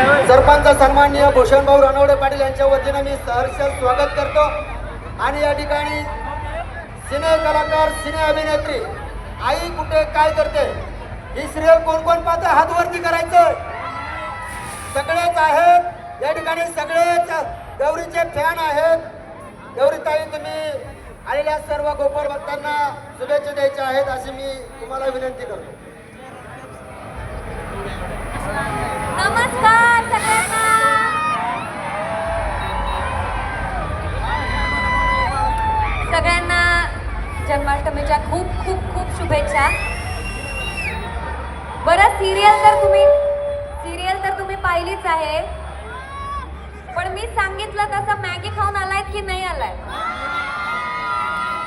सरपंच सन्माननीय भूषणभाऊ रणवडे पाटील यांच्या वतीने मी सहर्ष स्वागत करतो। आणि या ठिकाणी सिने कलाकार, सिने अभिनेत्री आई कुठे काय करते ही सिरियल कोण कोण पाहतं हात वरती करायचं। सगळेच आहेत या ठिकाणी, सगळेच गौरीचे फॅन आहेत। गौरीताई, तुम्ही आलेल्या सर्व गोपाळ भक्तांना शुभेच्छा द्यायच्या आहेत अशी मी तुम्हाला विनंती करतो। नमस्कार सगळ्यांना। सगळ्यांना जन्माष्टमीच्या खूप खूप खूप शुभेच्छा। बरं, सिरियल तर तुम्ही पाहिलीच आहे, पण मी सांगितलं तसं मॅगी खाऊन आलायत की नाही आलाय?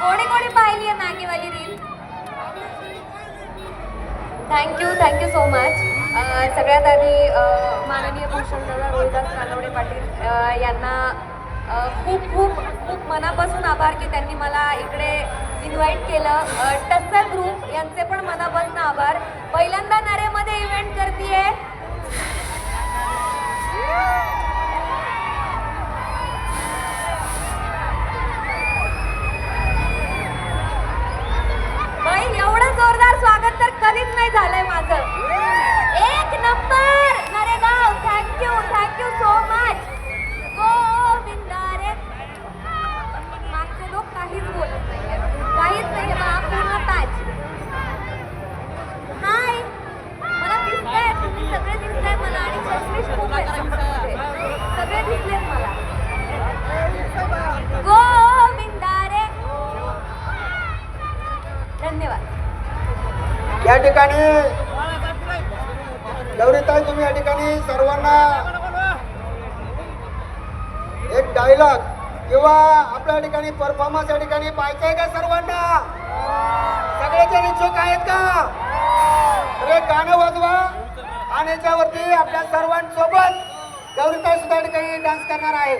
कोणी कोणी पाहिली आहे मॅगीवाली रील? Thank you so much. सगळ्यात आधी माननीय भूषणदादा रोहिदास कानवडे पाटील यांना खूप खूप खूप मनापासून आभार की त्यांनी मला इकडे इन्व्हाइट केलं। टस्सर ग्रुप यांचे पण मनापासून आभार। पहिल्यांदा नरेमध्ये इव्हेंट करतीये। बाई, एवढं जोरदार स्वागत तर कधीच नाही झालंय माझं। एक number Naregaon, thank you so much. Govinda रे, मागचे लोक काहीच बोलत नाहीये, काहीच नाहीये, पूर्ण ताज। हाय, मला दिसतंय, तुम्ही सगळे दिसताय मला, आणि चष्मेश खूप आहेत तुमच्यामध्ये, सगळे दिसलेत मला। गोविंदा रे, धन्यवाद। या ठिकाणी गौरीताई, तुम्ही या ठिकाणी सर्वांना एक डायलॉग किंवा आपल्या ठिकाणी परफॉर्मन्स या ठिकाणी पाहायचंय का सर्वांना? सगळेजण इच्छुक आहेत का? तर एक गाणं वाजवा आणि याच्यावरती आपल्या सर्वांसोबत गौरीताई सुद्धा या ठिकाणी डान्स करणार आहे।